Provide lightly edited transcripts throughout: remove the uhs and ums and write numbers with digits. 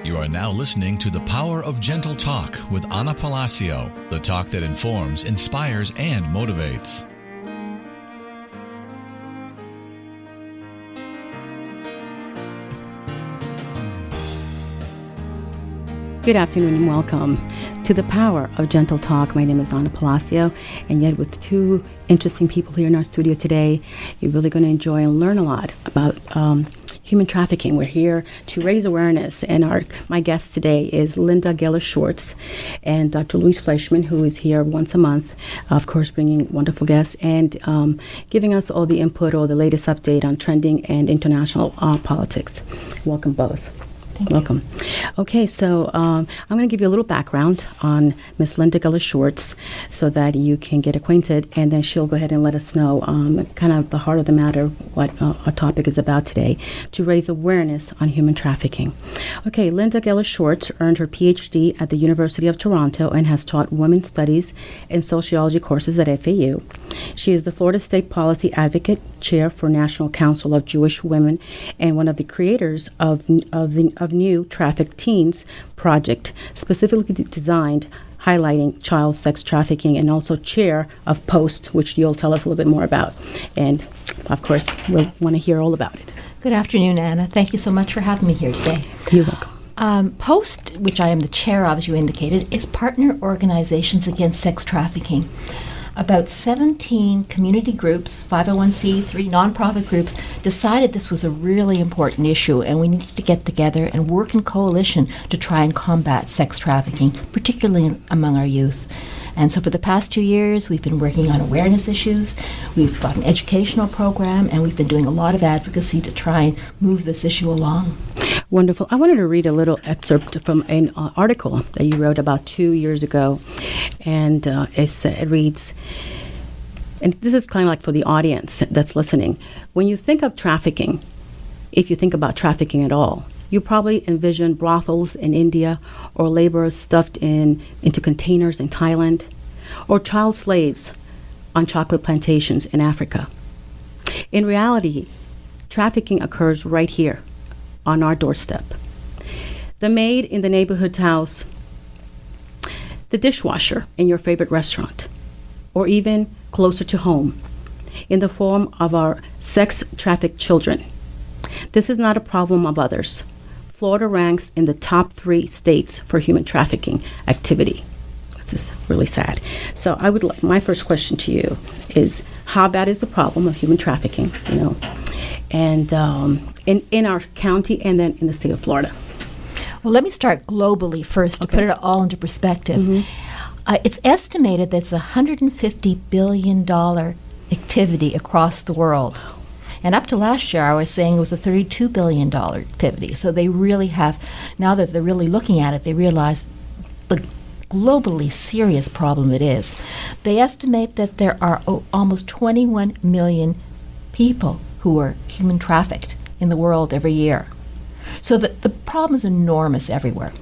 You are now listening to The Power of Gentle Talk with Anna Palacio, the talk that informs, inspires, and motivates. Good afternoon and welcome to The Power of Gentle Talk. My name is Anna Palacio, and yet with two interesting people here in our studio today, you're really going to enjoy and learn a lot about human trafficking. We're here to raise awareness, and my guest today is Linda Geller-Schwartz and Dr. Fleischman, who is here once a month, of course, bringing wonderful guests and giving us all the input or the latest update on trending and international politics. Welcome both. Welcome. Okay, so I'm going to give you a little background on Miss Linda Geller-Schwartz so that you can get acquainted, and then she'll go ahead and let us know kind of the heart of the matter, what our topic is about today, to raise awareness on human trafficking. Okay, Linda Geller-Schwartz earned her PhD at the University of Toronto and has taught women's studies and sociology courses at FAU. She is the Florida State Policy Advocate, Chair for National Council of Jewish Women, and one of the creators of New Trafficked Teens project, specifically designed highlighting child sex trafficking, and also chair of POST, which you'll tell us a little bit more about. And, of course, we'll want to hear all about it. Good afternoon, Anna. Thank you so much for having me here today. You're welcome. POST, which I am the chair of, as you indicated, is Partner Organizations Against Sex Trafficking. About 17 community groups, 501c3 nonprofit groups, decided this was a really important issue and we needed to get together and work in coalition to try and combat sex trafficking, particularly among our youth. And so for the past 2 years, we've been working on awareness issues, we've got an educational program, and we've been doing a lot of advocacy to try and move this issue along. Wonderful. I wanted to read a little excerpt from an article that you wrote about 2 years ago, and it reads, and this is kind of like for the audience that's listening. When you think of trafficking, if you think about trafficking at all, you probably envision brothels in India, or laborers stuffed into containers in Thailand, or child slaves on chocolate plantations in Africa. In reality, trafficking occurs right here on our doorstep. The maid in the neighborhood house, the dishwasher in your favorite restaurant, or even closer to home, in the form of our sex-trafficked children. This is not a problem of others. Florida ranks in the top 3 states for human trafficking activity. This is really sad. So my first question to you is, how bad is the problem of human trafficking, and in our county and then in the state of Florida? Well, let me start globally first to put it all into perspective. Mm-hmm. It's estimated that it's a $150 billion activity across the world. And up to last year, I was saying it was a $32 billion activity. So they really have, now that they're really looking at it, they realize the globally serious problem it is. They estimate that there are almost 21 million people who are human trafficked in the world every year. So the problem is enormous everywhere.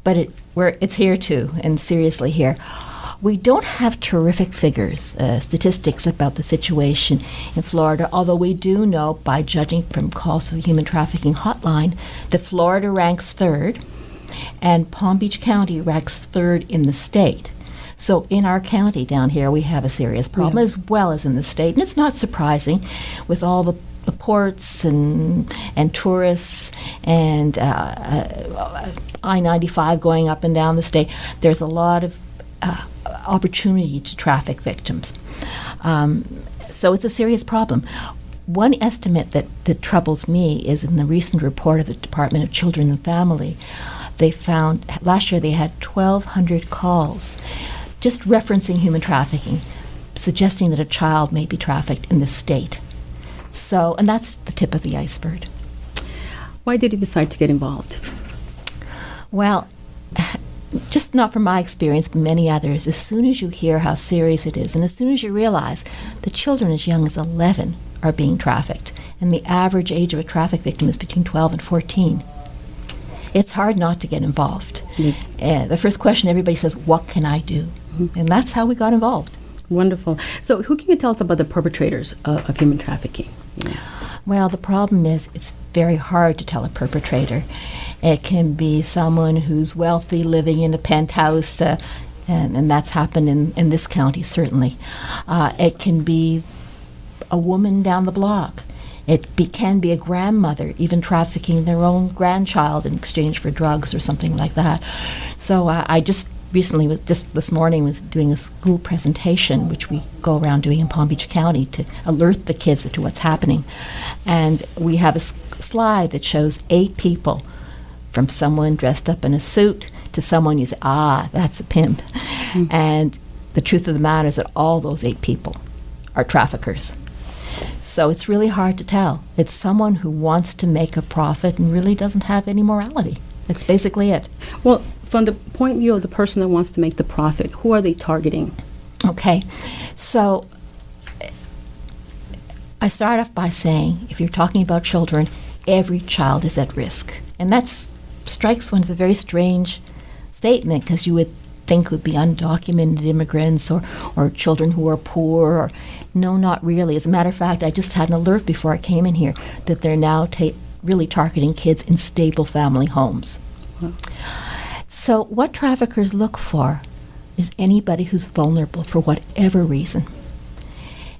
But it's here too, and seriously here. We don't have terrific figures, statistics about the situation in Florida, although we do know, by judging from calls to the Human Trafficking Hotline, that Florida ranks 3rd, and Palm Beach County ranks 3rd in the state. So in our county down here, we have a serious problem, as well as in the state. And it's not surprising with all the ports and tourists and I-95 going up and down the state. There's a lot of opportunity to traffic victims. So it's a serious problem. One estimate that troubles me is in the recent report of the Department of Children and Family, they found last year they had 1,200 calls just referencing human trafficking, suggesting that a child may be trafficked in the state. So, and that's the tip of the iceberg. Why did you decide to get involved? Well, just not from my experience, but many others, as soon as you hear how serious it is, and as soon as you realize that children as young as 11 are being trafficked, and the average age of a traffic victim is between 12 and 14, it's hard not to get involved. Mm-hmm. The first question everybody says, what can I do? Mm-hmm. And that's how we got involved. Wonderful. So who can you tell us about the perpetrators of human trafficking? Yeah. Well, the problem is it's very hard to tell a perpetrator. It can be someone who's wealthy, living in a penthouse, and that's happened in this county, certainly. It can be a woman down the block. Can be a grandmother, even trafficking their own grandchild in exchange for drugs or something like that. So I just recently, just this morning, was doing a school presentation, which we go around doing in Palm Beach County to alert the kids to what's happening. And we have a slide that shows 8 people, from someone dressed up in a suit to someone you say, that's a pimp. Mm. And the truth of the matter is that all those 8 people are traffickers. So it's really hard to tell. It's someone who wants to make a profit and really doesn't have any morality. That's basically it. Well, from the point of view of the person that wants to make the profit, who are they targeting? Okay. So I start off by saying, if you're talking about children, every child is at risk. And that strikes one as a very strange statement, because you would think would be undocumented immigrants or children who are poor. Or no, not really. As a matter of fact, I just had an alert before I came in here that they're now really targeting kids in stable family homes. Wow. So what traffickers look for is anybody who's vulnerable for whatever reason.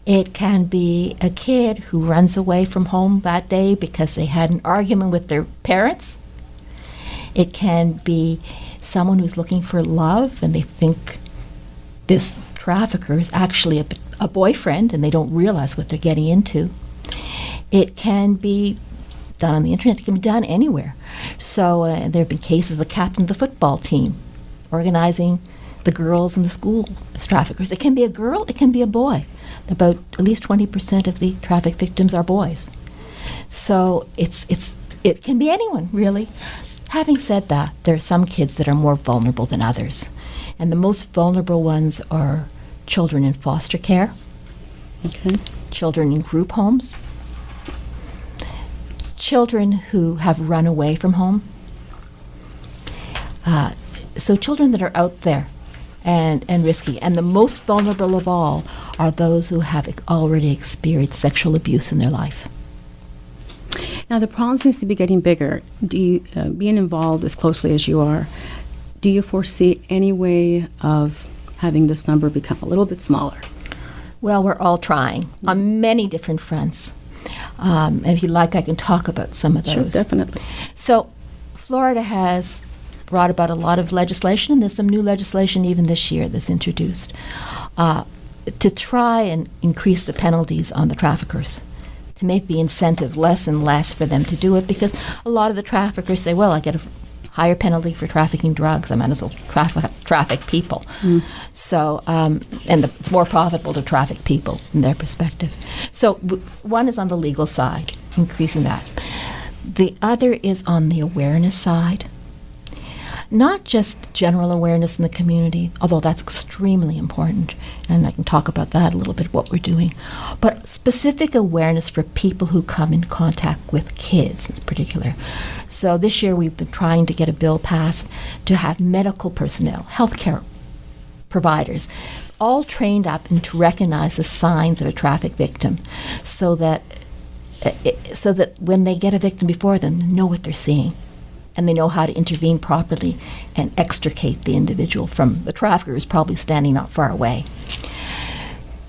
It can be a kid who runs away from home that day because they had an argument with their parents. It can be someone who's looking for love and they think this trafficker is actually a boyfriend and they don't realize what they're getting into. It can be done on the internet. It can be done anywhere. So there have been cases of the captain of the football team organizing the girls in the school as traffickers. It can be a girl, it can be a boy. About at least 20% of the traffic victims are boys. So it can be anyone, really. Having said that, there are some kids that are more vulnerable than others. And the most vulnerable ones are children in foster care, children in group homes, children who have run away from home. So children that are out there and risky. And the most vulnerable of all are those who have already experienced sexual abuse in their life. Now, the problem seems to be getting bigger. Do you, being involved as closely as you are, do you foresee any way of having this number become a little bit smaller? Well, we're all trying on many different fronts. And if you like, I can talk about some of those. Sure, definitely. So Florida has brought about a lot of legislation, and there's some new legislation even this year that's introduced to try and increase the penalties on the traffickers, to make the incentive less and less for them to do it, because a lot of the traffickers say, well, I get a higher penalty for trafficking drugs, I might as well traffic people. Mm. So, it's more profitable to traffic people from their perspective. So one is on the legal side, increasing that. The other is on the awareness side. Not just general awareness in the community, although that's extremely important, and I can talk about that a little bit, what we're doing, but specific awareness for people who come in contact with kids in particular. So this year we've been trying to get a bill passed to have medical personnel, healthcare providers, all trained up and to recognize the signs of a traffic victim, so that when they get a victim before them, they know what they're seeing. And they know how to intervene properly and extricate the individual from the trafficker who's probably standing not far away.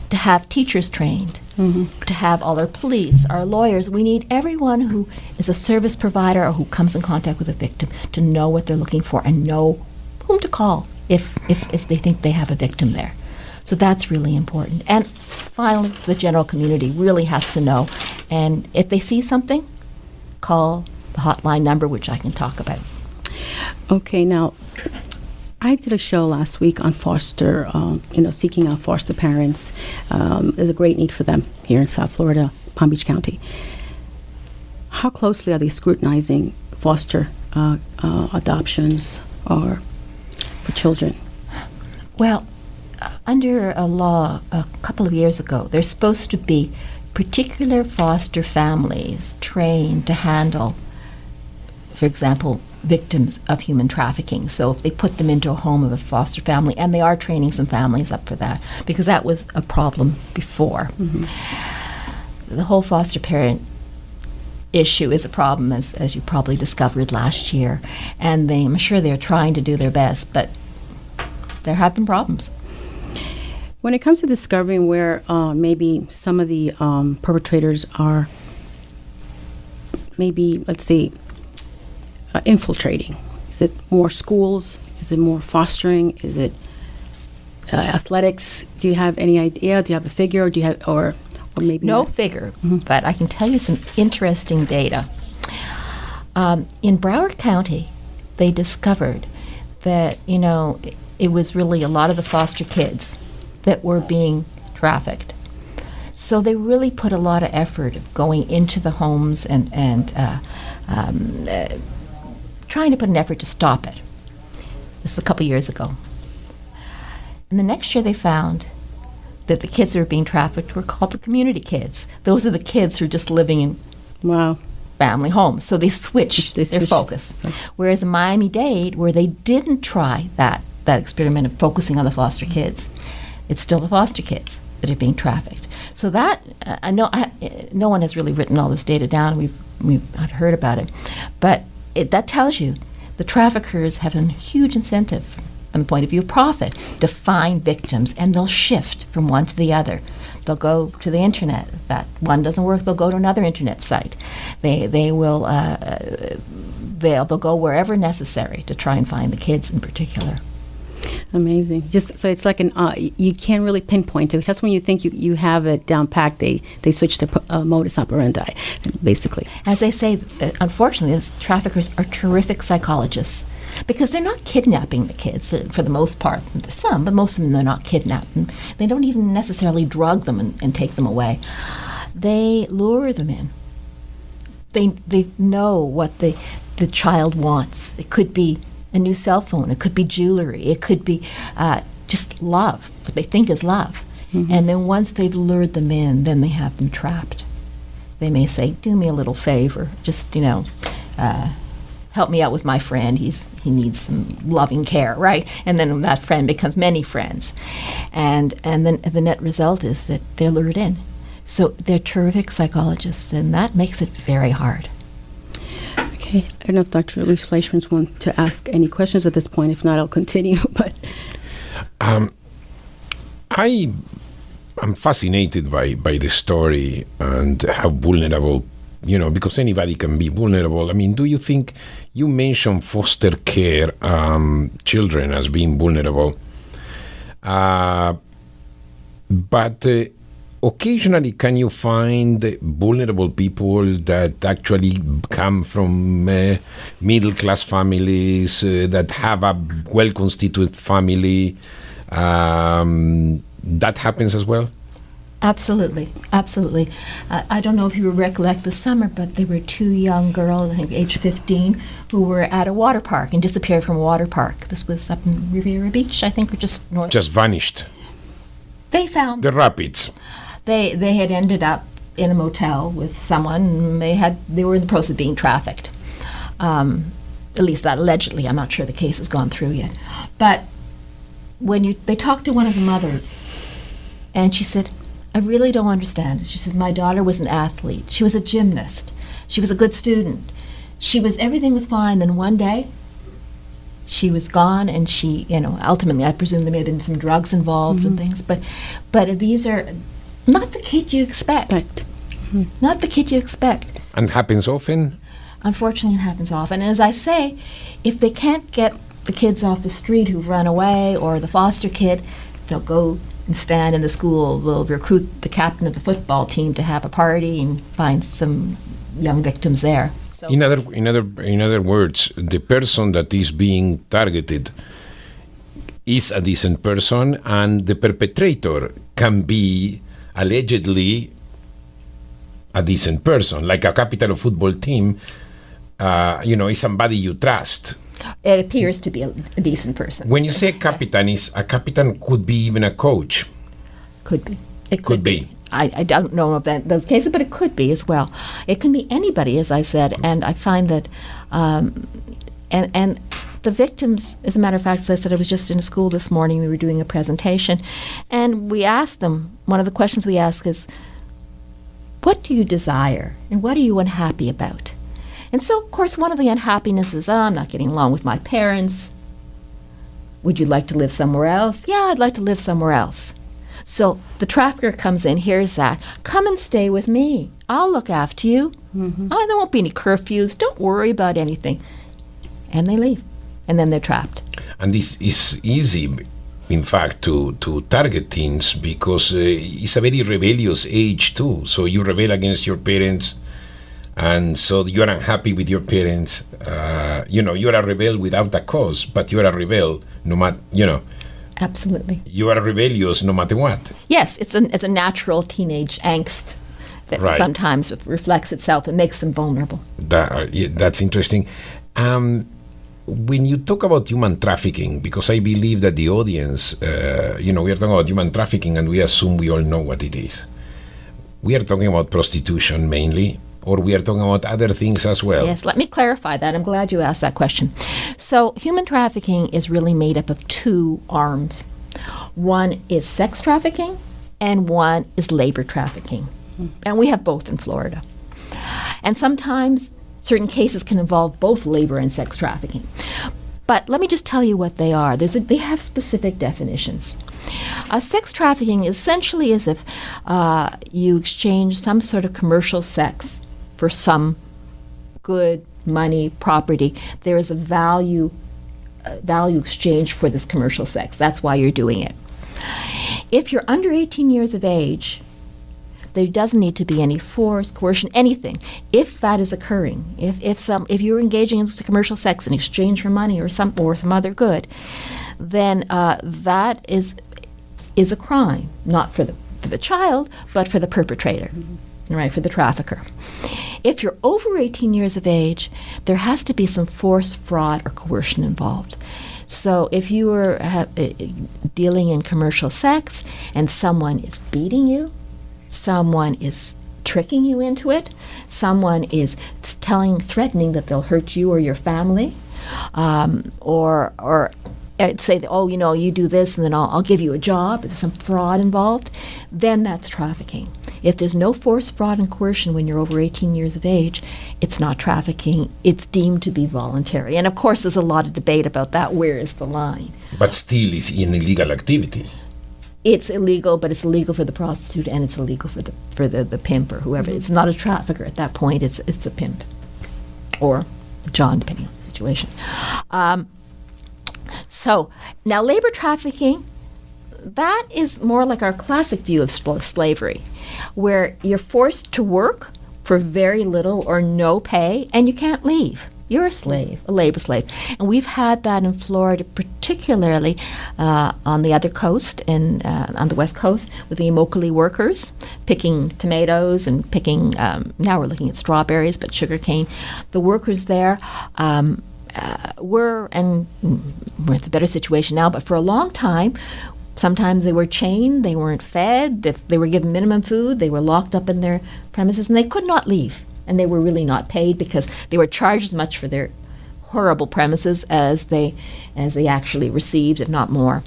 To have teachers trained, to have all our police, our lawyers. We need everyone who is a service provider or who comes in contact with a victim to know what they're looking for and know whom to call if they think they have a victim there. So that's really important. And finally, the general community really has to know. And if they see something, call the hotline number, which I can talk about. Okay, now, I did a show last week on foster, seeking out foster parents. There's a great need for them here in South Florida, Palm Beach County. How closely are they scrutinizing foster adoptions or for children? Well, under a law a couple of years ago, there's supposed to be particular foster families trained to handle, for example, victims of human trafficking. So if they put them into a home of a foster family, and they are training some families up for that, because that was a problem before. Mm-hmm. The whole foster parent issue is a problem, as you probably discovered last year. And I'm sure they're trying to do their best, but there have been problems. When it comes to discovering where maybe some of the perpetrators are maybe, let's say, infiltrating, is it more schools? Is it more fostering? Is it athletics? Do you have any idea? Do you have a figure, or do you have, or maybe no not? figure? But I can tell you some interesting data. In Broward County, they discovered that it was really a lot of the foster kids that were being trafficked. So they really put a lot of effort of going into the homes and trying to put an effort to stop it. This was a couple years ago. And the next year they found that the kids that were being trafficked were called the community kids. Those are the kids who are just living in family homes. So they switched their focus. Whereas in Miami-Dade, where they didn't try that experiment of focusing on the foster kids, it's still the foster kids that are being trafficked. So that, no one has really written all this data down. I've heard about it. But that tells you the traffickers have a huge incentive from the point of view of profit to find victims, and they'll shift from one to the other. They'll go to the internet. If that one doesn't work, they'll go to another internet site. They'll go wherever necessary to try and find the kids in particular. Amazing. Just so it's like you can't really pinpoint it. Just when you think you have it down packed, they switch their modus operandi, basically. As they say, unfortunately, these traffickers are terrific psychologists, because they're not kidnapping the kids for the most part. Some, but most of them, they're not kidnapping. They don't even necessarily drug them and take them away. They lure them in. They know what the child wants. It could be a new cell phone. It could be jewelry. It could be just love, what they think is love. Mm-hmm. And then once they've lured them in, then they have them trapped. They may say, do me a little favor. Just, help me out with my friend. He needs some loving care, right? And then that friend becomes many friends. And then the net result is that they're lured in. So they're terrific psychologists, and that makes it very hard. Okay. I don't know if Dr. Louise Fleischman wants to ask any questions at this point. If not, I'll continue. But I'm fascinated by the story and how vulnerable, because anybody can be vulnerable. I mean, do you think you mentioned foster care children as being vulnerable, but occasionally, can you find vulnerable people that actually come from middle-class families, that have a well-constituted family? That happens as well? Absolutely, absolutely. I don't know if you recollect the summer, but there were two young girls, I think age 15, who were at a water park and disappeared from a water park. This was up in Riviera Beach, I think, or just north. Just vanished. They found the rapids. They had ended up in a motel with someone. They were in the process of being trafficked. At least that allegedly. I'm not sure the case has gone through yet. But when they talked to one of the mothers, and she said, I really don't understand. She said, my daughter was an athlete. She was a gymnast. She was a good student. Everything was fine. Then one day, she was gone, and she, ultimately, I presume there may have been some drugs involved and things. But these are not the kid you expect. Right. Not the kid you expect. And happens often? Unfortunately, it happens often. And as I say, if they can't get the kids off the street who've run away, or the foster kid, they'll go and stand in the school. They'll recruit the captain of the football team to have a party and find some young victims there. So in other words, the person that is being targeted is a decent person, and the perpetrator can be allegedly a decent person, like a captain of football team. Is somebody you trust. It appears to be a decent person. When you say a captain could be even a coach. Could be. It could be. I don't know about those cases, but it could be as well. It can be anybody, as I said, and I find that, and the victims, as a matter of fact, as I said, I was just in a school this morning, we were doing a presentation, and we asked them, one of the questions we ask is, what do you desire and what are you unhappy about? And so, of course, one of the unhappinesses is, I'm not getting along with my parents. Would you like to live somewhere else? Yeah, I'd like to live somewhere else. So the trafficker comes in, hears that. Come and stay with me. I'll look after you. Oh, there won't be any curfews. Don't worry about anything. And they leave. And then they're trapped. And this is easy, in fact, to target teens because it's a very rebellious age too. So you rebel against your parents, and so you're unhappy with your parents. You're a rebel without a cause, but you're a rebel no matter, Absolutely. You are rebellious no matter what. Yes, it's a natural teenage angst that sometimes reflects itself and makes them vulnerable. That's interesting. When you talk about human trafficking, because I believe that the audience, we are talking about human trafficking and we assume we all know what it is. We are talking about prostitution mainly, or we are talking about other things as well. Yes, let me clarify that. I'm glad you asked that question. So human trafficking is really made up of two arms. One is sex trafficking and one is labor trafficking. And we have both in Florida. And sometimes certain cases can involve both labor and sex trafficking. But let me just tell you what they are. They have specific definitions. Sex trafficking essentially is if you exchange some sort of commercial sex for some good, money, property. There is a value exchange for this commercial sex. That's why you're doing it. If you're under 18 years of age, there doesn't need to be any force, coercion, anything. If that is occurring, if you're engaging in commercial sex in exchange for money or some other good, then that is a crime, not for the child, but for the perpetrator, right? For the trafficker. If you're over 18 years of age, there has to be some force, fraud, or coercion involved. So if you are dealing in commercial sex and someone is beating you, someone is tricking you into it, someone is threatening that they'll hurt you or your family, or say, you do this and then I'll give you a job, there's some fraud involved, then that's trafficking. If there's no force, fraud, and coercion when you're over 18 years of age, it's not trafficking. It's deemed to be voluntary. And of course, there's a lot of debate about that. Where is the line? But still, it's an illegal activity. It's illegal, but it's illegal for the prostitute and it's illegal for the pimp or whoever. It's not a trafficker at that point. It's a pimp or John, depending on the situation. So now labor trafficking, that is more like our classic view of slavery, where you're forced to work for very little or no pay and you can't leave. You're a slave, a labor slave. And we've had that in Florida, particularly on the other coast and on the west coast with the Immokalee workers picking tomatoes and picking, now we're looking at strawberries, but sugarcane. The workers there we're in a better situation now, but for a long time, sometimes they were chained, they weren't fed, if they were given minimum food, they were locked up in their premises and they could not leave. And they were really not paid because they were charged as much for their horrible premises as they actually received, if not more.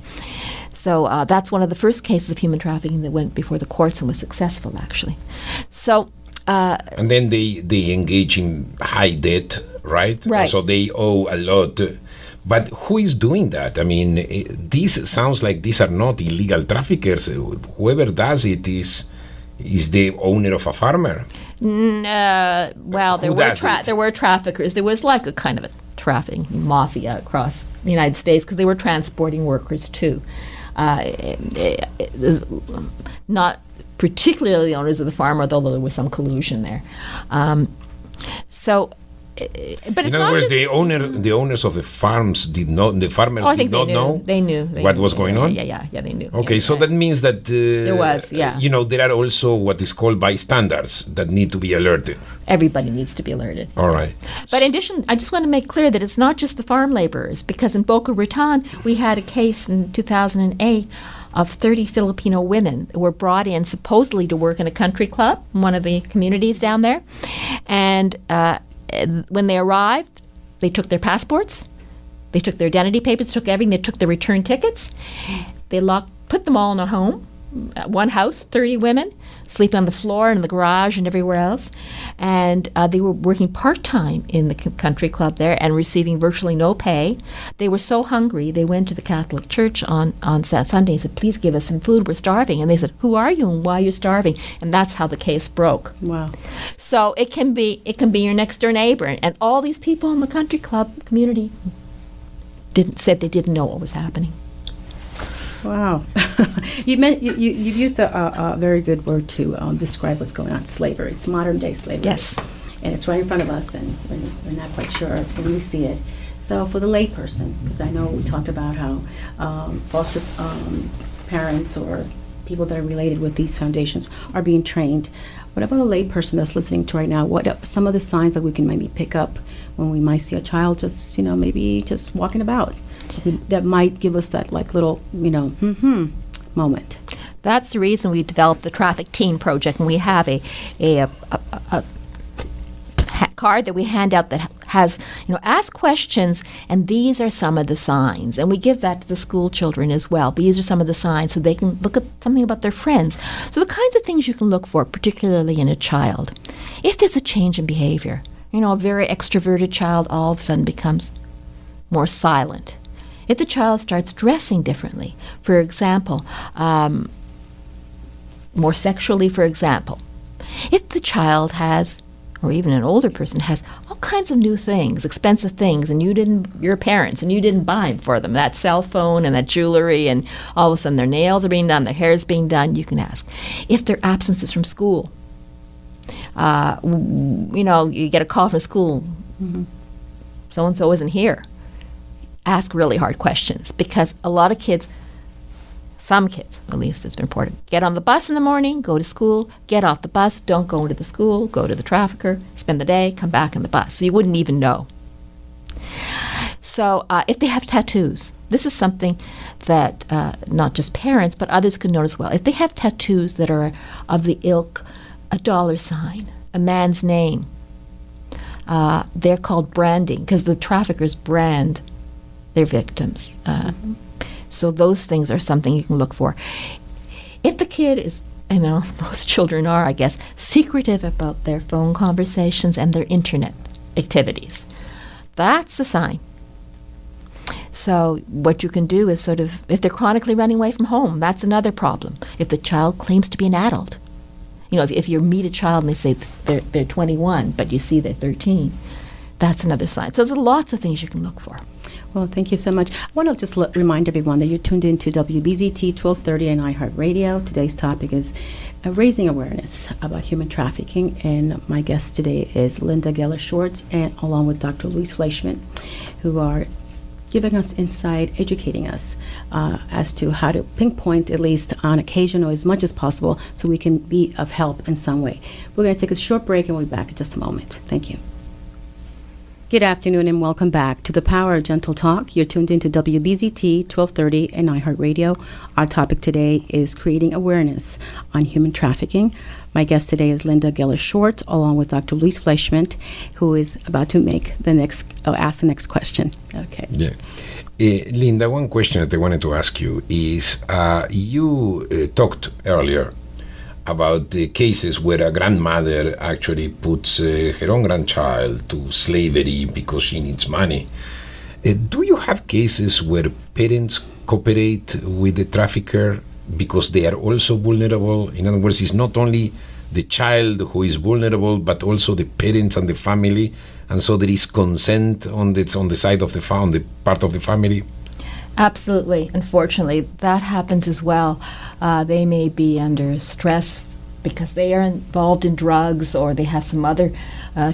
So that's one of the first cases of human trafficking that went before the courts and was successful, actually. So. And then they engage in high debt, right? Right. So they owe a lot. But who is doing that? I mean, this sounds like these are not illegal traffickers. Whoever does it is the owner of a farmer. Well, there were traffickers. There was like a kind of a trafficking mafia across the United States because they were transporting workers too. Not particularly the owners of the farm, although there was some collusion there. But it's in other words, the owners of the farms did not. The farmers did not know. They knew what was going on. Yeah, they knew. Okay, yeah, so that means that there was, yeah. There are also what is called bystanders that need to be alerted. Everybody needs to be alerted. All right. But in addition, I just want to make clear that it's not just the farm laborers, because in Boca Raton we had a case in 2008 of 30 Filipino women who were brought in supposedly to work in a country club in one of the communities down there, and when they arrived, they took their passports, they took their identity papers, took everything, they took their return tickets, they put them all in a home, one house, 30 women, sleeping on the floor and in the garage and everywhere else. And they were working part-time in the country club there and receiving virtually no pay. They were so hungry, they went to the Catholic Church on Sunday and said, please give us some food, we're starving. And they said, who are you and why are you starving? And that's how the case broke. Wow. So it can be your next door neighbor. And all these people in the country club community said they didn't know what was happening. Wow. You've used a very good word to describe what's going on, slavery. It's modern-day slavery. Yes. And it's right in front of us, and we're not quite sure when we see it. So for the layperson, because I know we talked about how foster parents or people that are related with these foundations are being trained. What about a layperson that's listening to right now? What are some of the signs that we can maybe pick up when we might see a child just, maybe just walking about? That might give us that little, moment. That's the reason we developed the Traffic Teen Project, and we have a card that we hand out that has, ask questions, and these are some of the signs. And we give that to the school children as well. These are some of the signs so they can look at something about their friends. So the kinds of things you can look for, particularly in a child. If there's a change in behavior, a very extroverted child all of a sudden becomes more silent. If the child starts dressing differently, for example, more sexually, for example. If the child has, or even an older person has, all kinds of new things, expensive things, and your parents, and you didn't buy them for them, that cell phone and that jewelry, and all of a sudden their nails are being done, their hair is being done, you can ask. If their absences from school, you get a call from school, so-and-so isn't here. Ask really hard questions, because a lot of kids, some kids at least, it's been reported, get on the bus in the morning, go to school, get off the bus, don't go into the school, go to the trafficker, spend the day, come back on the bus. So you wouldn't even know. So if they have tattoos, this is something that not just parents but others can notice well. If they have tattoos that are of the ilk, a $, a man's name, they're called branding, because the traffickers brand their victims. So those things are something you can look for. If the kid is, most children are, I guess, secretive about their phone conversations and their internet activities, that's a sign. So what you can do is if they're chronically running away from home, that's another problem. If the child claims to be an adult, if you meet a child and they say they're 21, but you see they're 13, that's another sign. So there's lots of things you can look for. Well, thank you so much. I want to just remind everyone that you're tuned into WBZT 1230 and iHeartRadio. Today's topic is raising awareness about human trafficking, and my guest today is Linda Geller-Schwartz, and along with Dr. Louise Fleischman, who are giving us insight, educating us as to how to pinpoint, at least on occasion or as much as possible, so we can be of help in some way. We're going to take a short break, and we'll be back in just a moment. Thank you. Good afternoon and welcome back to the Power of Gentle Talk. You're tuned into WBZT 1230 and iHeartRadio. Our topic today is creating awareness on human trafficking. My guest today is Linda Geller-Schwartz, along with Dr. Louise Fleischman, who is about to ask the next question. Okay. Yeah. Linda, one question that I wanted to ask you is, you talked earlier about the cases where a grandmother actually puts her own grandchild to slavery because she needs money. Do you have cases where parents cooperate with the trafficker because they are also vulnerable? In other words, it's not only the child who is vulnerable, but also the parents and the family, and so there is consent on the side of the part of the family. Absolutely. Unfortunately, that happens as well. They may be under stress because they are involved in drugs, or they have some other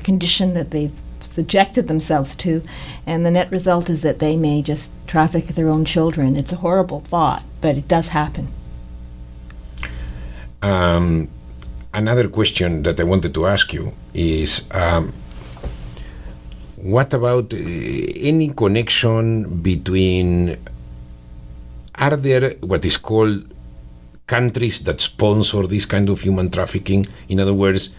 condition that they've subjected themselves to, and the net result is that they may just traffic their own children. It's a horrible thought, but it does happen. Another question that I wanted to ask you is, what about any connection between, are there what is called countries that sponsor this kind of human trafficking? In other words,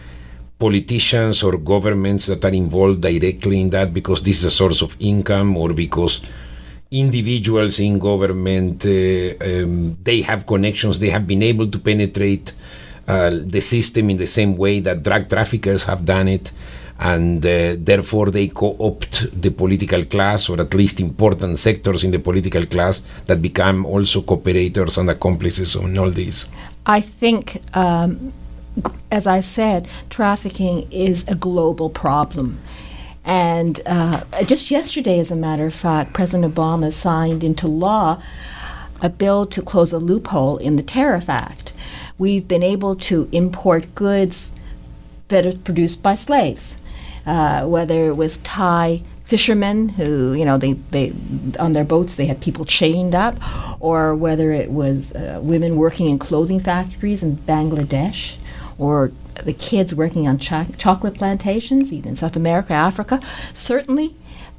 politicians or governments that are involved directly in that because this is a source of income, or because individuals in government, they have connections, they have been able to penetrate the system in the same way that drug traffickers have done it, and therefore they co-opt the political class, or at least important sectors in the political class that become also cooperators and accomplices in all this? I think, as I said, trafficking is a global problem. And just yesterday, as a matter of fact, President Obama signed into law a bill to close a loophole in the Tariff Act. We've been able to import goods that are produced by slaves, whether it was Thai fishermen who, they on their boats they had people chained up, or whether it was women working in clothing factories in Bangladesh, or the kids working on chocolate plantations, either in South America, Africa. Certainly,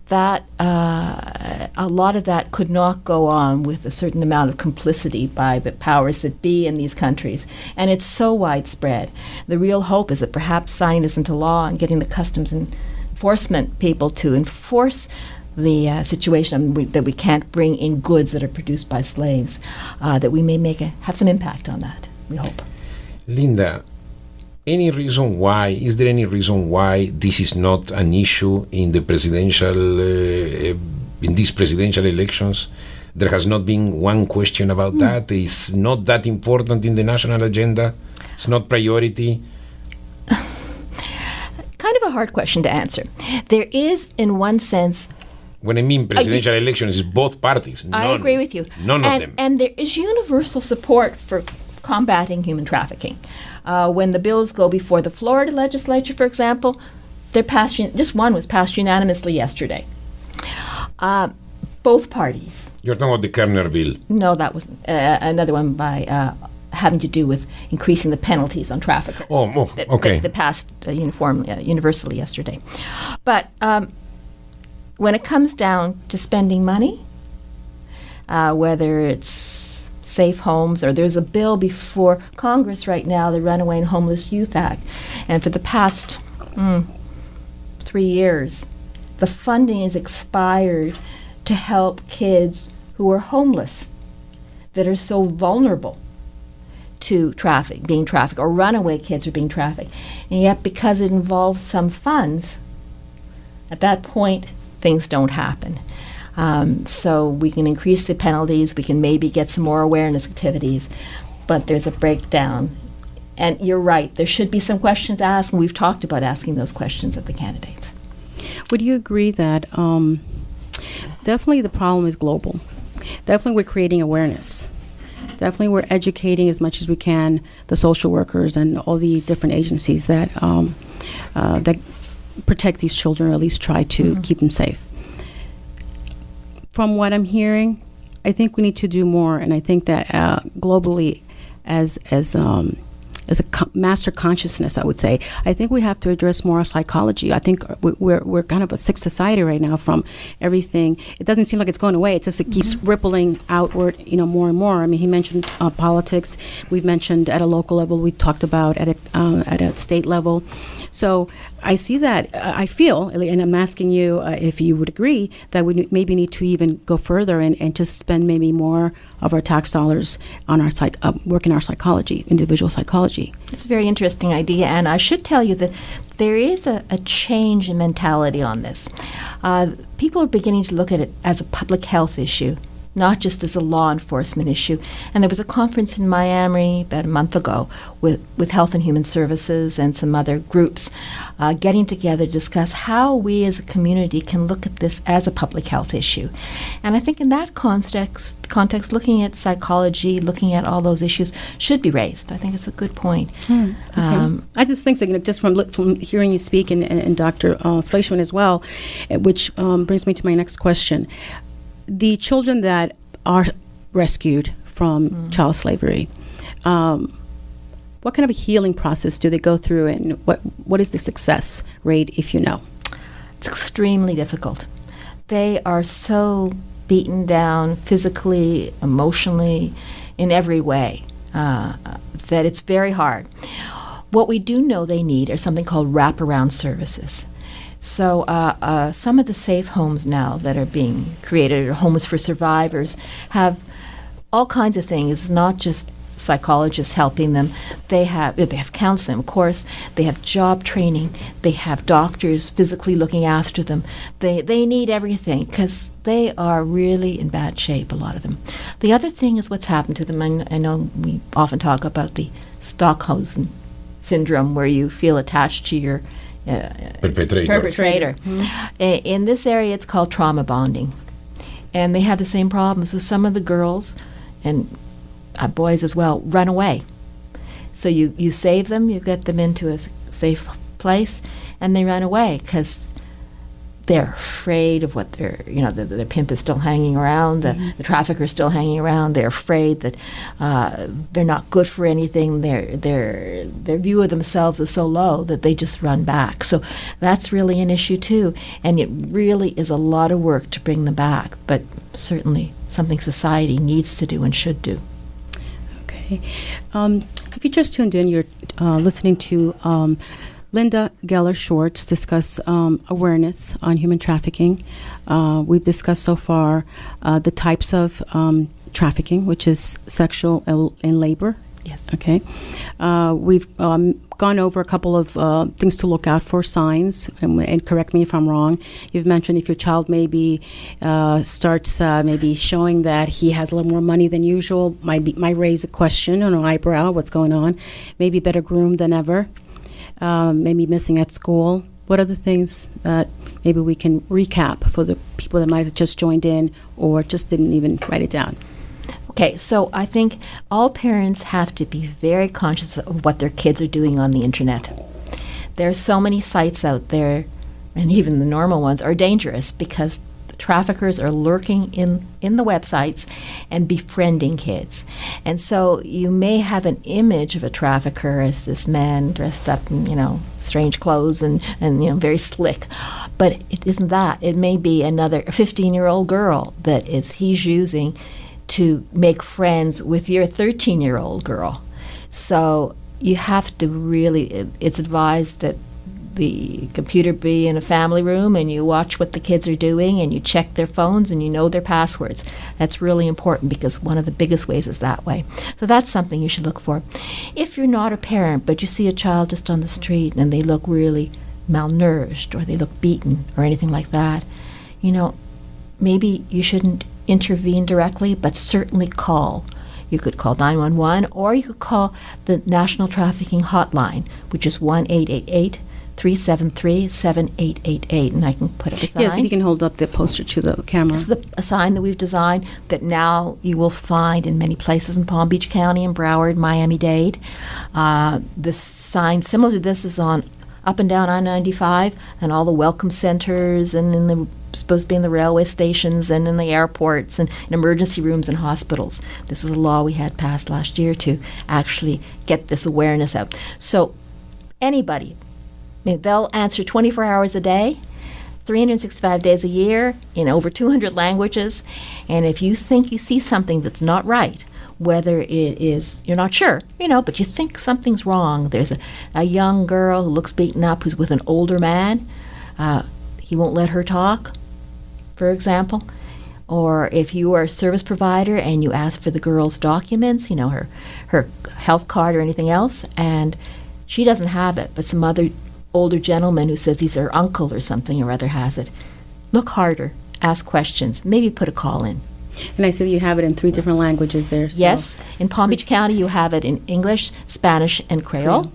that a lot of that could not go on with a certain amount of complicity by the powers that be in these countries. And it's so widespread. The real hope is that perhaps signing this into law and getting the customs enforcement people to enforce the situation that we can't bring in goods that are produced by slaves, that we may have some impact on that, we hope. Linda, is there any reason why this is not an issue in the in these presidential elections? There has not been one question about that. It's not that important in the national agenda. It's not priority. Kind of a hard question to answer. There is, in one sense, when I mean presidential elections, it's both parties. I agree with you. None of them. And there is universal support for combating human trafficking. When the bills go before the Florida legislature, for example, they're passed. Just one was passed unanimously yesterday. Both parties. You're talking about the Kerner bill? No, that was another one by having to do with increasing the penalties on traffickers. Okay. That passed universally yesterday. But when it comes down to spending money, whether it's safe homes, or there's a bill before Congress right now, the Runaway and Homeless Youth Act, and for the past 3 years, the funding is expired to help kids who are homeless, that are so vulnerable to being trafficked, or runaway kids are being trafficked. And yet, because it involves some funds, at that point, things don't happen. So we can increase the penalties, we can maybe get some more awareness activities, but there's a breakdown. And you're right, there should be some questions asked, and we've talked about asking those questions of the candidates. Would you agree that definitely the problem is global? Definitely we're creating awareness. Definitely we're educating as much as we can the social workers and all the different agencies that that protect these children, or at least try to keep them safe. From what I'm hearing, I think we need to do more, and I think that globally, as a master consciousness, I would say, I think we have to address more psychology. I think we're kind of a sick society right now from everything. It doesn't seem like it's going away. It keeps rippling outward, more and more. I mean, he mentioned politics. We've mentioned at a local level. We talked about at a state level. So I see that. I feel, and I'm asking you if you would agree, that we maybe need to even go further and just spend maybe more of our tax dollars on our work in our psychology, individual psychology. It's a very interesting idea, and I should tell you that there is a change in mentality on this. People are beginning to look at it as a public health issue, not just as a law enforcement issue. And there was a conference in Miami about a month ago with Health and Human Services and some other groups getting together to discuss how we as a community can look at this as a public health issue. And I think in that context, looking at psychology, looking at all those issues should be raised. I think it's a good point. Okay. I just think so, just from hearing you speak and Dr. Fleischman as well, which brings me to my next question. The children that are rescued from child slavery, what kind of a healing process do they go through, and what is the success rate, if you know? It's extremely difficult. They are so beaten down physically, emotionally, in every way, that it's very hard. What we do know they need are something called wraparound services. So some of the safe homes now that are being created, or homes for survivors, have all kinds of things, not just psychologists helping them. They have counseling, of course. They have job training. They have doctors physically looking after them. They need everything because they are really in bad shape, a lot of them. The other thing is what's happened to them. I know we often talk about the Stockholm syndrome, where you feel attached to your perpetrator. Mm-hmm. In this area, it's called trauma bonding. And they have the same problem. So some of the girls, and boys as well, run away. So you save them, you get them into a safe place, and they run away because they're afraid of what their pimp is still hanging around, the trafficker is still hanging around. They're afraid that they're not good for anything. Their view of themselves is so low that they just run back. So that's really an issue too, and it really is a lot of work to bring them back, but certainly something society needs to do and should do. Okay. If you just tuned in, you're listening to Linda Geller-Schwartz discuss awareness on human trafficking. We've discussed so far the types of trafficking, which is sexual and labor. Yes. Okay. We've gone over a couple of things to look out for, signs, and correct me if I'm wrong. You've mentioned if your child maybe starts maybe showing that he has a little more money than usual, might raise a question or an eyebrow, what's going on, maybe better groomed than ever. Maybe missing at school. What are the things that maybe we can recap for the people that might have just joined in or just didn't even write it down? Okay, so I think all parents have to be very conscious of what their kids are doing on the internet. There are so many sites out there, and even the normal ones are dangerous because traffickers are lurking in the websites and befriending kids. And so you may have an image of a trafficker as this man dressed up in, strange clothes and very slick. But it isn't that. It may be another 15-year-old girl that he's using to make friends with your 13-year-old girl. So you have to really, it's advised that the computer be in a family room and you watch what the kids are doing and you check their phones and you know their passwords. That's really important because one of the biggest ways is that way. So that's something you should look for. If you're not a parent but you see a child just on the street and they look really malnourished or they look beaten or anything like that, maybe you shouldn't intervene directly, but certainly call. You could call 911 or you could call the National Trafficking Hotline, which is 1-888-373-7888, and I can put up a sign. Yes, if you can hold up the poster to the camera. This is a sign that we've designed that now you will find in many places in Palm Beach County and Broward, Miami-Dade. This sign, similar to this, is on up and down I-95 and all the welcome centers and supposed to be in the railway stations and in the airports and in emergency rooms and hospitals. This was a law we had passed last year to actually get this awareness out. So anybody, they'll answer 24 hours a day, 365 days a year, in over 200 languages. And if you think you see something that's not right, whether it is, you're not sure, but you think something's wrong. There's a young girl who looks beaten up who's with an older man. He won't let her talk, for example. Or if you are a service provider and you ask for the girl's documents, her health card or anything else, and she doesn't have it, but some other older gentleman who says he's her uncle or something or other has it. Look harder, ask questions, maybe put a call in. And I see that you have it in 3 different languages there. So. Yes. In Palm Beach County, you have it in English, Spanish, and Creole.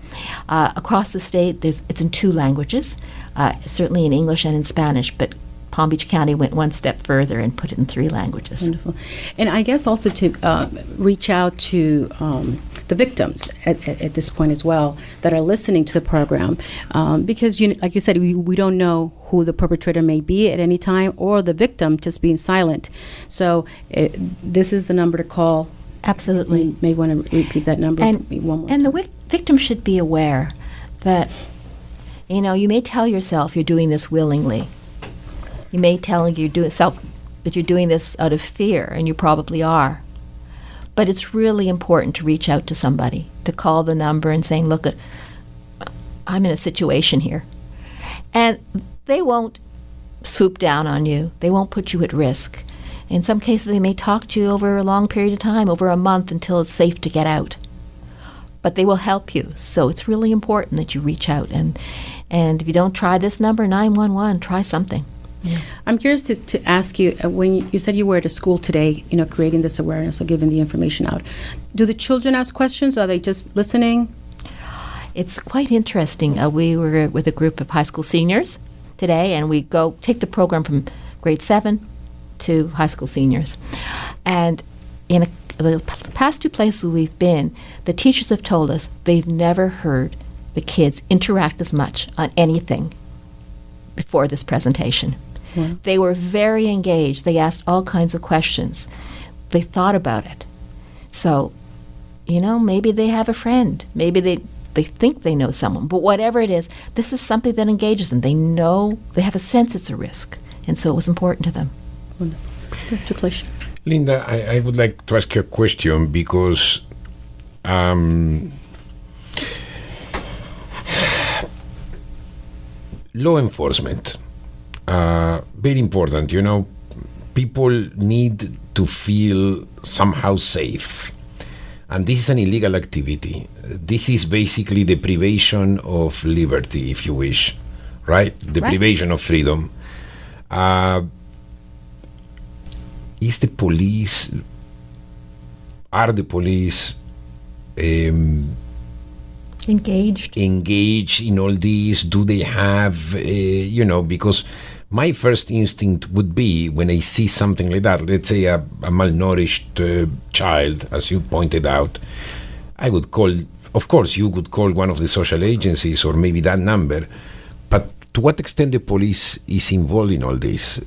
Across the state, it's in 2 languages, certainly in English and in Spanish, but Palm Beach County went one step further and put it in 3 languages. Wonderful. And I guess also to reach out to the victims at this point as well that are listening to the program, because like you said, we don't know who the perpetrator may be at any time or the victim just being silent. So this is the number to call. Absolutely. You may want to repeat that number for me one more time. And the victim should be aware that, you may tell yourself you're doing this willingly. You may tell yourself that you're doing this out of fear, and you probably are. But it's really important to reach out to somebody, to call the number and saying, look, I'm in a situation here. And they won't swoop down on you. They won't put you at risk. In some cases, they may talk to you over a long period of time, over a month, until it's safe to get out. But they will help you. So it's really important that you reach out. And if you don't try this number, 911, try something. Yeah. I'm curious to ask you, when you said you were at a school today, creating this awareness or giving the information out, do the children ask questions? Are they just listening? It's quite interesting. We were with a group of high school seniors today, and we go take the program from grade 7 to high school seniors. And in the past 2 places we've been, the teachers have told us they've never heard the kids interact as much on anything before this presentation. Yeah. They were very engaged. They asked all kinds of questions. They thought about it. So, maybe they have a friend. Maybe they think they know someone. But whatever it is, this is something that engages them. They know, they have a sense it's a risk. And so it was important to them. Wonderful. Dr. Fleischman. Linda, I would like to ask you a question because law enforcement, very important. People need to feel somehow safe. And this is an illegal activity. This is basically the privation of liberty, if you wish, right? The privation of freedom. Are the police engaged in all this? Do they have, because my first instinct would be when I see something like that, let's say a malnourished child, as you pointed out, I would call, of course, you could call one of the social agencies or maybe that number, but to what extent the police is involved in all this?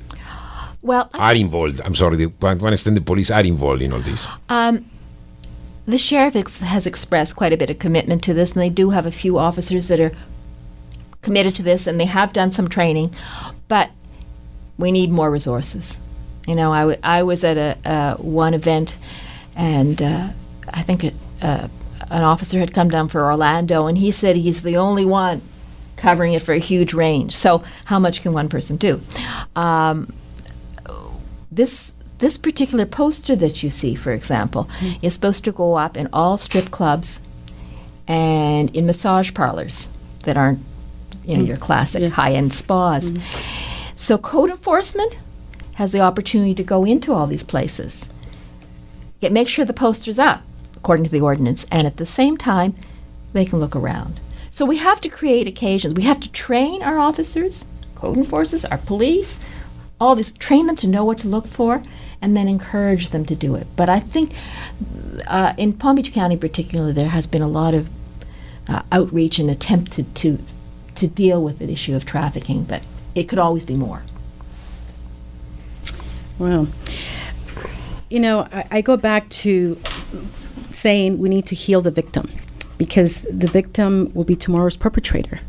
Well, to what extent the police are involved in all this? The sheriff has expressed quite a bit of commitment to this, and they do have a few officers that are committed to this, and they have done some training, but we need more resources. I was at a one event, and I think an officer had come down for Orlando, and he said he's the only one covering it for a huge range. So how much can one person do? This particular poster that you see, for example, is supposed to go up in all strip clubs and in massage parlors that aren't, your classic high-end spas. So code enforcement has the opportunity to go into all these places, make sure the poster's up according to the ordinance, and at the same time, they can look around. So we have to create occasions. We have to train our officers, code enforcers, our police, all this, train them to know what to look for, and then encourage them to do it. But I think in Palm Beach County particularly, there has been a lot of outreach and attempt to deal with the issue of trafficking, but it could always be more. Well, I go back to saying we need to heal the victim, because the victim will be tomorrow's perpetrator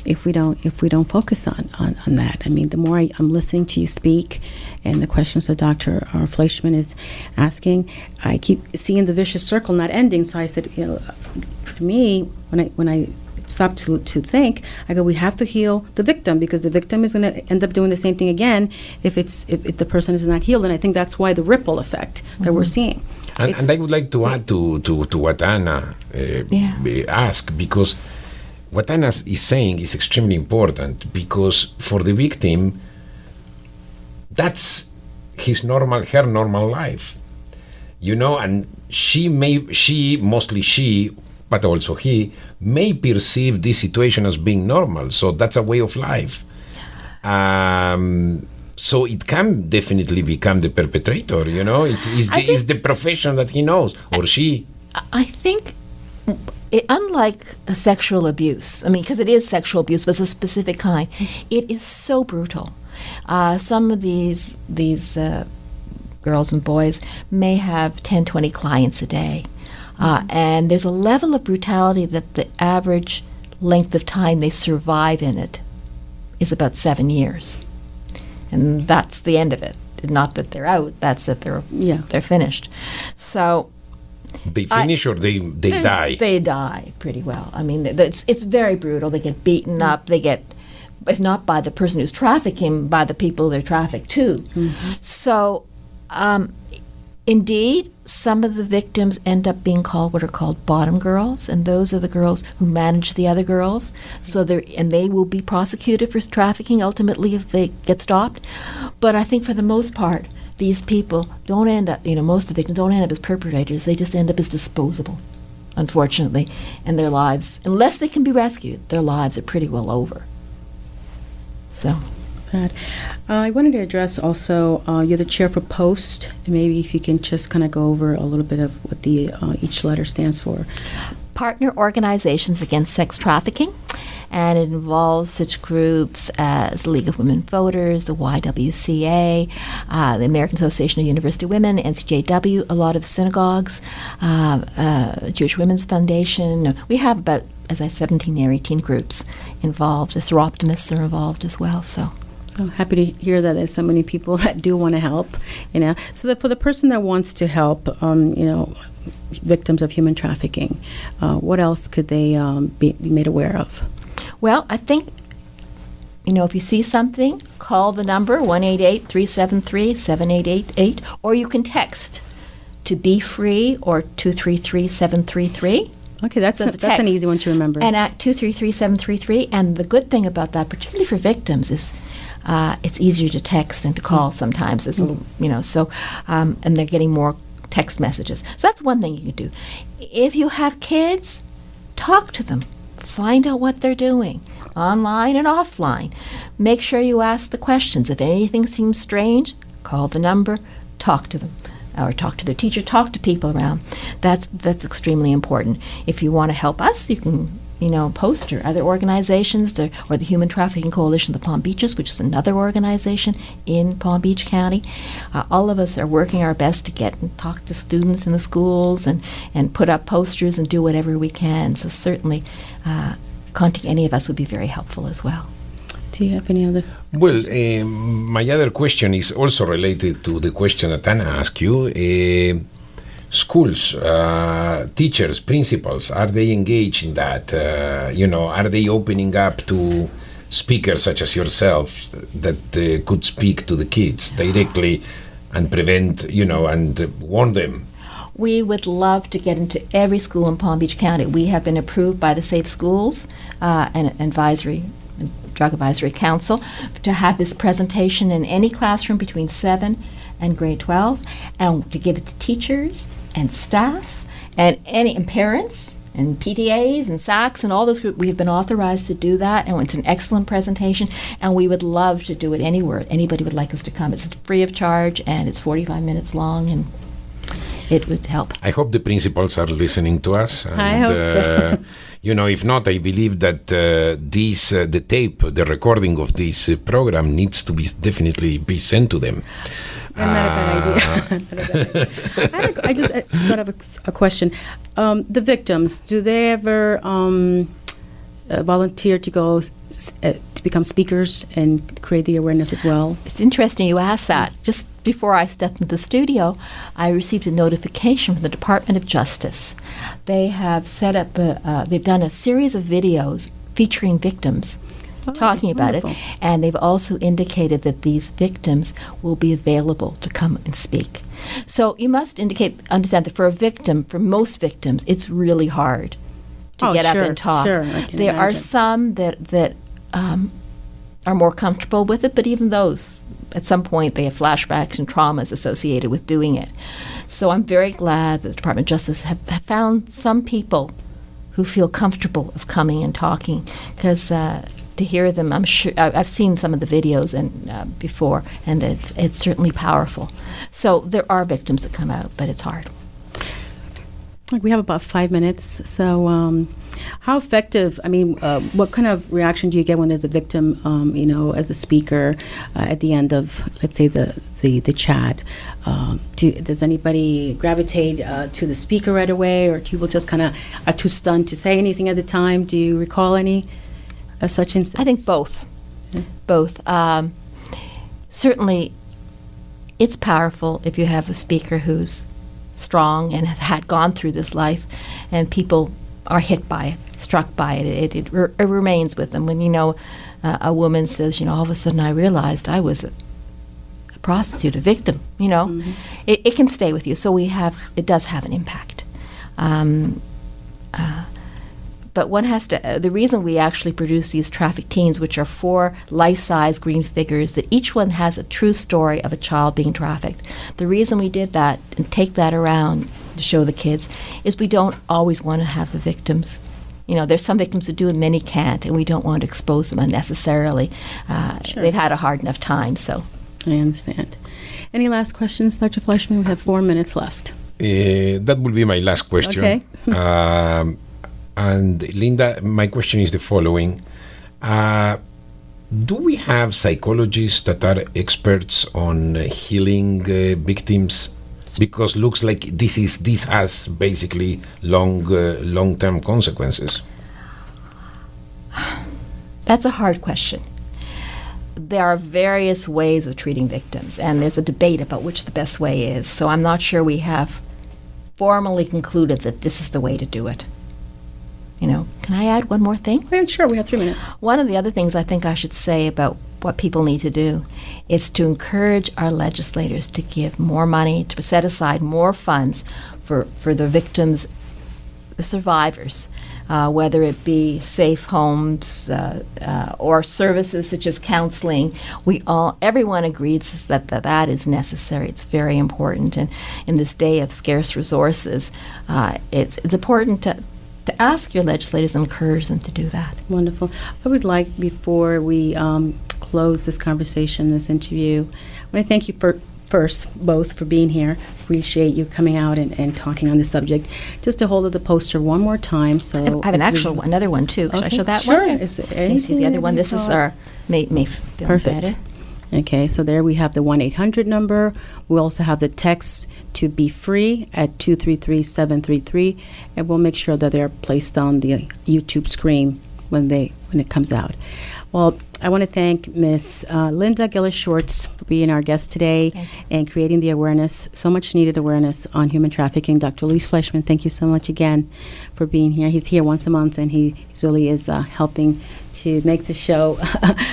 if we don't focus on that. I mean, the more I'm listening to you speak and the questions that Dr. Fleischman is asking, I keep seeing the vicious circle not ending. So I said, for me, when I stop to think, I go, we have to heal the victim, because the victim is going to end up doing the same thing again if the person is not healed. And I think that's why the ripple effect that we're seeing. And I would like to add to what Anna asked, because what Anna is saying is extremely important, because for the victim, that's her normal life, and mostly she, but also he, may perceive this situation as being normal. So that's a way of life. So it can definitely become the perpetrator, it's the profession that he knows, or she. I think, unlike a sexual abuse, because it is sexual abuse, but it's a specific kind, it is so brutal. Some of these girls and boys may have 10, 20 clients a day. And there's a level of brutality that the average length of time they survive in it is about 7 years. And that's the end of it. Not that they're out, that's that they're finished. So they finish or they die? They die pretty well. It's very brutal. They get beaten up, they get if not by the person who's trafficking, by the people they're trafficked to. So, indeed, some of the victims end up being called what are called bottom girls, and those are the girls who manage the other girls. So they will be prosecuted for trafficking ultimately if they get stopped. But I think for the most part, these people don't end up, most of the victims don't end up as perpetrators. They just end up as disposable, unfortunately, and their lives, unless they can be rescued, their lives are pretty well over. So. Sad. I wanted to address also, you're the chair for POST. Maybe if you can just kind of go over a little bit of what the each letter stands for. Partner Organizations Against Sex Trafficking, and it involves such groups as the League of Women Voters, the YWCA, the American Association of University Women, NCJW, a lot of synagogues, Jewish Women's Foundation. We have about, as I said, 17 or 18 groups involved. The Seroptimists are involved as well, so happy to hear that there's so many people that do want to help, So that for the person that wants to help, victims of human trafficking, what else could they be made aware of? Well, I think, if you see something, call the number 1-888-373-7888, or you can text to Be Free or 233-733. Okay, that's an easy one to remember. And at 233-733, and the good thing about that, particularly for victims, is it's easier to text than to call sometimes. It's a little, and they're getting more text messages. So that's one thing you can do. If you have kids, talk to them. Find out what they're doing, online and offline. Make sure you ask the questions. If anything seems strange, call the number, talk to them. Or talk to their teacher, talk to people around. That's extremely important. If you want to help us, you can, POST or other organizations, or the Human Trafficking Coalition of the Palm Beaches, which is another organization in Palm Beach County. All of us are working our best to get and talk to students in the schools and put up posters and do whatever we can. So certainly, contacting any of us would be very helpful as well. Do you have any other? Well, my other question is also related to the question that Anna asked you. Schools, teachers, principals, are they engaged in that? Are they opening up to speakers such as yourself that could speak to the kids directly and prevent, and warn them? We would love to get into every school in Palm Beach County. We have been approved by the Safe Schools and Drug Advisory Council to have this presentation in any classroom between 7 and grade 12, and to give it to teachers and staff and parents and PTAs and SACs and all those groups. We have been authorized to do that, and it's an excellent presentation, and we would love to do it anywhere anybody would like us to come. It's free of charge, and it's 45 minutes long, and it would help. I hope the principals are listening to us. And, I hope so. If not, I believe that the tape, the recording of this program needs to definitely be sent to them. Not a bad idea. I just thought of a question. The victims, do they ever volunteer to go to become speakers and create the awareness as well? It's interesting you asked that. Just before I stepped into the studio, I received a notification from the Department of Justice. They have set up, they've done a series of videos featuring victims talking about it, and they've also indicated that these victims will be available to come and speak. So you must understand that for most victims, it's really hard to get up and talk. Sure, there are some that are more comfortable with it, but even those, at some point, they have flashbacks and traumas associated with doing it. So I'm very glad that the Department of Justice have found some people who feel comfortable of coming and talking, because to hear them, I'm sure I've seen some of the videos before, and it's certainly powerful. So there are victims that come out, but it's hard. We have about 5 minutes. So how effective, what kind of reaction do you get when there's a victim, as a speaker at the end of, let's say, the chat? Does anybody gravitate to the speaker right away, or people just kind of are too stunned to say anything at the time? Do you recall any such instance? I think both. Yeah. Both. Certainly, it's powerful if you have a speaker who's strong and had gone through this life, and people are hit by it, struck by it. It remains with them. When a woman says, all of a sudden I realized I was a prostitute, a victim, it can stay with you. So it does have an impact. But one has to, the reason we actually produce these trafficked teens, which are 4 life-size green figures, that each one has a true story of a child being trafficked. The reason we did that and take that around to show the kids is we don't always want to have the victims. There's some victims who do and many can't, and we don't want to expose them unnecessarily. Sure. They've had a hard enough time, so. I understand. Any last questions, Dr. Fleischman? We have 4 minutes left. That will be my last question. Okay. And Linda, my question is the following. Do we have psychologists that are experts on healing victims? Because looks like this has basically long-term consequences. That's a hard question. There are various ways of treating victims, and there's a debate about which the best way is. So I'm not sure we have formally concluded that this is the way to do it. Can I add one more thing? Yeah, sure, we have 3 minutes. One of the other things I think I should say about what people need to do is to encourage our legislators to give more money, to set aside more funds for the victims, the survivors, whether it be safe homes or services such as counseling. Everyone agrees that is necessary. It's very important, and in this day of scarce resources, it's important to ask your legislators and encourage them to do that. Wonderful. I would like, before we close this conversation, this interview, I want to thank you both for being here. Appreciate you coming out and talking on this subject. Just to hold up the poster one more time. So I have another one too. Should I show that one? Sure. Can you see the other one? This is our may feel perfect. Better. Okay, so there we have the 1-800 number. We also have the text to be free at 233-733, and we'll make sure that they're placed on the YouTube screen when it comes out. Well, I want to thank Miss Linda Geller-Schwartz for being our guest today and creating the awareness, so much needed awareness on human trafficking. Dr. Luis Fleischman, thank you so much again for being here. He's here once a month, and he really is helping to make the show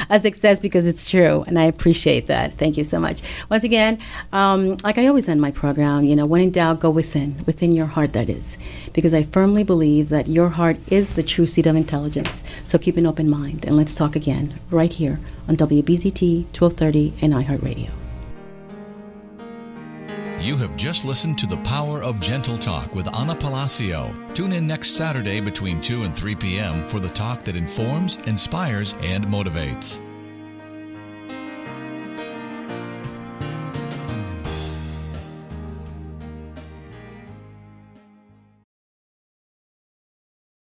a success, because it's true, and I appreciate that. Thank you so much. Once again, like I always end my program, when in doubt, go within your heart, that is, because I firmly believe that your heart is the true seat of intelligence. So keep an open mind, and let's talk again right here on WBZT 1230 and iHeartRadio. You have just listened to The Power of Gentle Talk with Ana Palacio. Tune in next Saturday between 2 and 3 p.m. for the talk that informs, inspires, and motivates.